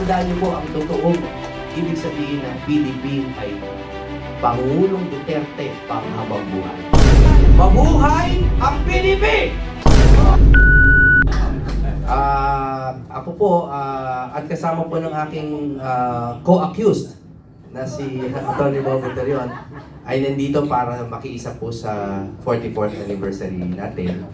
tandaan niyo po ang totoong ibig sabihin ng PDP ay Pangulong Duterte panghabang buhay. Mabuhay ang PDP! Ako po at kasama po ng aking co-accused na si Atty. Bobo Terion ay nandito para makiisa po sa 44th anniversary natin.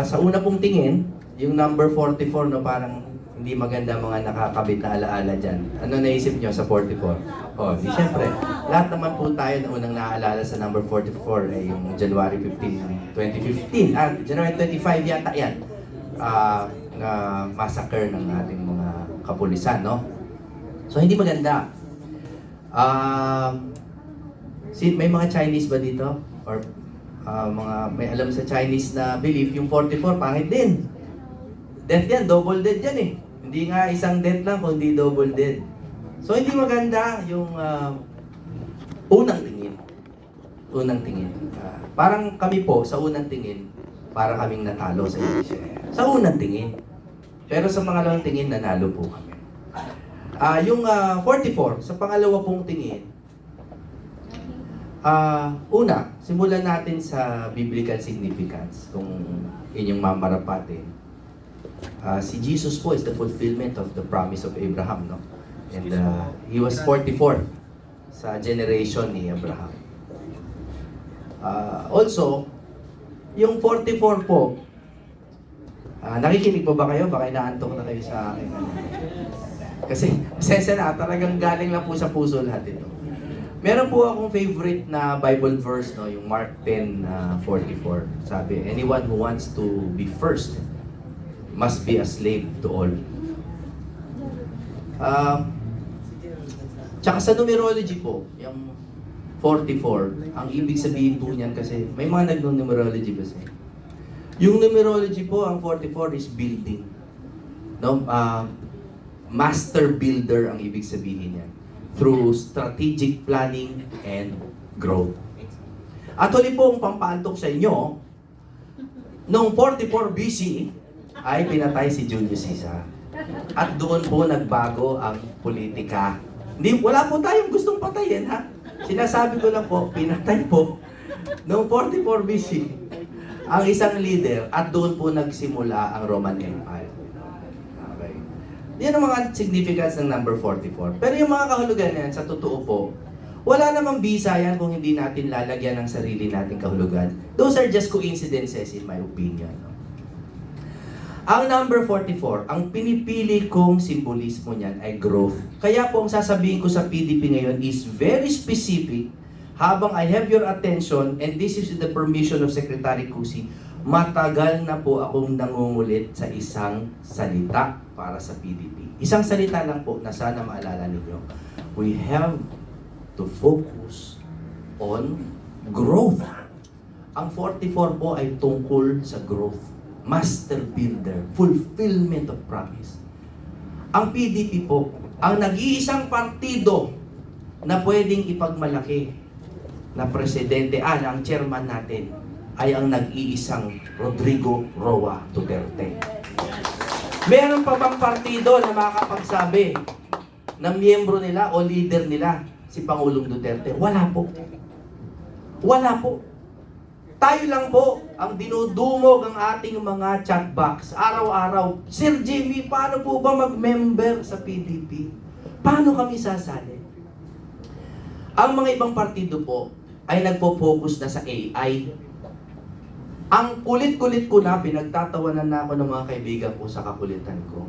Sa una pong tingin, yung number 44, no, parang hindi maganda mga nakakabit na alaala dyan. Ano naisip nyo sa 44? Oh, di syempre, lahat naman po tayo na unang naaalala sa number 44 ay yung January 15, 2015. January 25 yata yan. Na massacre ng ating mga kapulisan, no? So, hindi maganda. May mga Chinese ba dito? Or may alam sa Chinese na belief, yung 44, pangit din. Death yan, double dead yan eh. Hindi nga isang death lang, kundi double dead. So, hindi maganda yung unang tingin. Unang tingin. Parang kami po, sa unang tingin, para kaming natalo sa eleksyon. Sa unang tingin. Pero sa pangalawang tingin, nanalo po kami. Yung 44, sa pangalawa pong tingin, una, simulan natin sa biblical significance, kung inyong mamarapatin. Si Jesus po is the fulfillment of the promise of Abraham, no? And he was 44 sa generation ni Abraham. Also, yung 44 po, nakikinig po ba kayo? Baka inaantok na kayo sa akin. Kasi, sensya na, talagang galing lang po sa puso lahat ito. Meron po akong favorite na Bible verse, no, yung Mark 10:44. Sabi, anyone who wants to be first must be a slave to all. Tsaka sa numerology po, yung 44, ang ibig sabihin po niyan kasi, may mga nag-numerology ba siya? Yung numerology po, ang 44 is building. No? Master builder ang ibig sabihin niyan. Through strategic planning and growth. Actually po, ang pampaantok sa inyo, noong 44 BC, ay pinatay si Julius Caesar. At doon po nagbago ang politika. Wala po tayong gustong patayin, ha? Sinasabi ko lang po, pinatay po noong 44 BC ang isang leader at doon po nagsimula ang Roman Empire. Okay. Yan ang mga significance ng number 44. Pero yung mga kahulugan yan, sa totoo po, wala namang bisa yan kung hindi natin lalagyan ng sarili nating kahulugan. Those are just coincidences in my opinion. Ang number 44, ang pinipili kong simbolismo niyan ay growth. Kaya po ang sasabihin ko sa PDP ngayon is very specific. Habang I have your attention, and this is with the permission of Secretary Cusi, matagal na po akong nangungulit sa isang salita para sa PDP. Isang salita lang po na sana maalala ninyo. We have to focus on growth. Ang 44 po ay tungkol sa growth. Master builder, fulfillment of promise. Ang PDP po, ang nag-iisang partido na pwedeng ipagmalaki na presidente, ang chairman natin, ay ang nag-iisang Rodrigo Roa Duterte. Meron pa bang partido na makakapagsabi na miyembro nila o leader nila si Pangulong Duterte? Wala po. Wala po. Tayo lang po ang dinudumog ang ating mga chat box araw-araw. Sir Jimmy, paano po ba mag-member sa PDP? Paano kami sasali? Ang mga ibang partido po ay nagpo-focus na sa AI. Ang kulit-kulit ko na, pinagtatawanan na ako ng mga kaibigan ko sa kakulitan ko.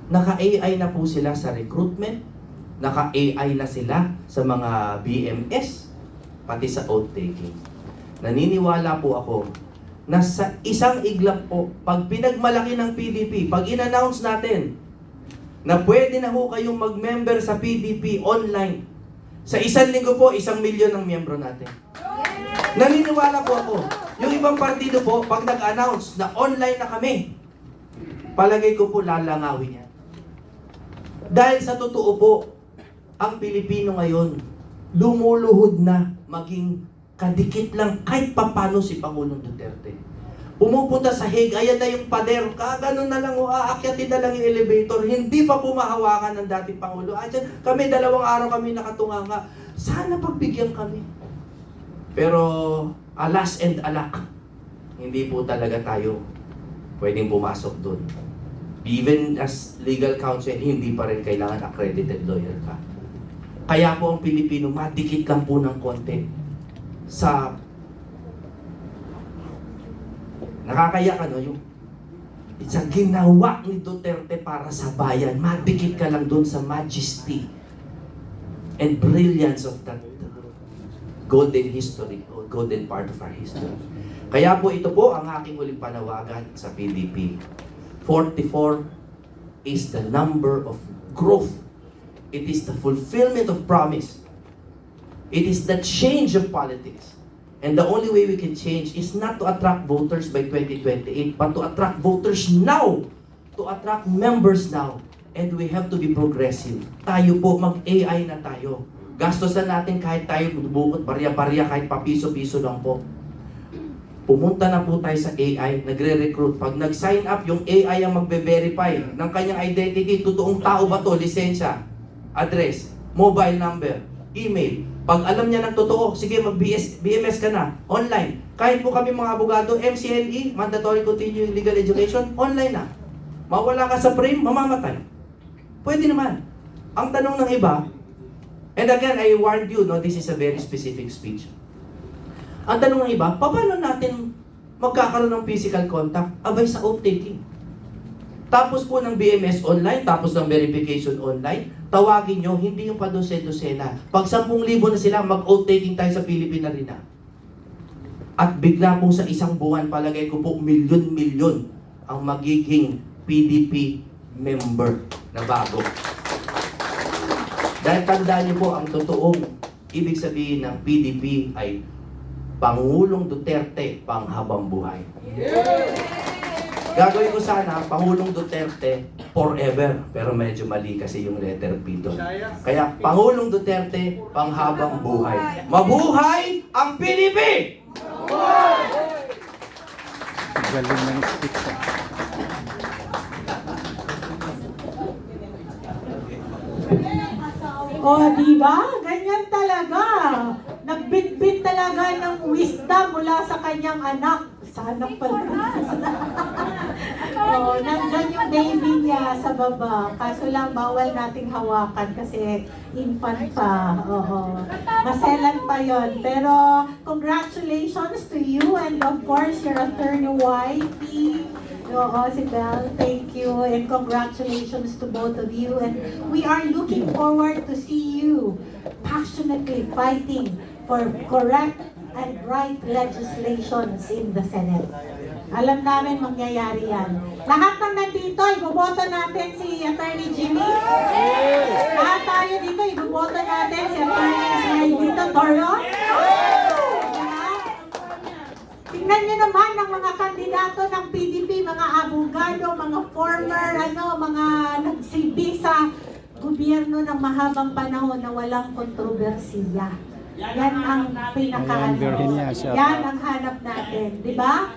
Naka-AI na po sila sa recruitment, naka-AI na sila sa mga BMS, pati sa oath-taking. Naniniwala po ako na sa isang iglap po, pag pinagmalaki ng PDP, pag in-announce natin na pwede na ho kayong mag-member sa PDP online, sa isang linggo po, 1 milyon ang miyembro natin. Naniniwala po ako. Yung ibang partido po, pag nag-announce na online na kami, palagay ko po lalangawin yan. Dahil sa totoo po, ang Pilipino ngayon, lumuluhod na maging kadikit lang kahit papano si Pangulong Duterte. Pumupunta sa Hague, ayan na yung pader, kagano na lang, aakyatin na lang yung elevator, hindi pa pumahawakan ng dating Pangulo. Ayan, kami, 2 araw kami nakatunganga. Sana pagbigyan kami. Pero, alas and alak, hindi po talaga tayo pwedeng pumasok doon. Even as legal counsel, hindi pa rin kailangan accredited lawyer ka. Kaya po ang Pilipino, madikit lang po ng konti sa nakakaya ka, no? Yung sa ginawa ni Duterte para sa bayan, madikit ka lang doon sa majesty and brilliance of that golden history or golden part of our history. Kaya po ito po ang aking uling panawagan sa PDP. 44 is the number of growth. It is the fulfillment of promise. It is the change of politics. And the only way we can change is not to attract voters by 2028, but to attract voters now, to attract members now. And we have to be progressive. Tayo po, mag-AI na tayo. Gastosan natin kahit tayo bubukot, barya-barya, kahit papiso-piso lang po. Pumunta na po tayo sa AI, nagre-recruit. Pag nag-sign up, yung AI ang magbe-verify ng kanyang identity, totoong tao ba to, lisensya, address, mobile number, email. Pag alam niya ng totoo, sige mag-BMS ka na, online. Kahit po kami mga abogado, MCLE, Mandatory Continuing Legal Education, online na. Mawala ka sa frame, mamamatay. Pwede naman. Ang tanong ng iba, and again, I warned you, no, this is a very specific speech. Ang tanong ng iba, paano natin magkakaroon ng physical contact? Abay sa oath taking. Tapos po ng BMS online, tapos ng verification online, tawagin nyo, hindi yung padose-dosena. Pag 10,000 na sila, mag-oath taking tayo sa Philippine Arena. At bigla po sa isang buwan, palagay ko po, milyon-milyon ang magiging PDP member na bago. Dahil tandaan niyo po, ang totoong ibig sabihin ng PDP ay Pangulong Duterte panghabang buhay. Gagawin ko sana, Pangulong Duterte forever. Pero medyo mali kasi yung letter P doon. Kaya, Pangulong Duterte panghabang buhay. Mabuhay ang PDP! Galing ng speech. Di ba? Ganyan talaga. Nagbitbit talaga ng wisdom mula sa kanyang anak. Sana pala. Nandyan yung baby niya sa baba. Kaso lang, bawal nating hawakan kasi infant pa. Maselan pa yon. Pero, congratulations to you and of course, your attorney wifey. Si Belle, thank you and congratulations to both of you. And we are looking forward to see you passionately fighting for correct and right legislations in the Senate. Alam namin mangyayari yan. Lahat ng nandito, iboboto natin si Attorney Jimmy. Lahat tayo dito, iboboto natin si Attorney dito, Toro. Tingnan niyo naman ng mga kandidato ng PDP, mga abogado, mga former, mga nagsilbi sa gobyerno ng mahabang panahon na walang kontrobersiya. Yan ang pinaka-ano. Yan ang hanap natin, di ba?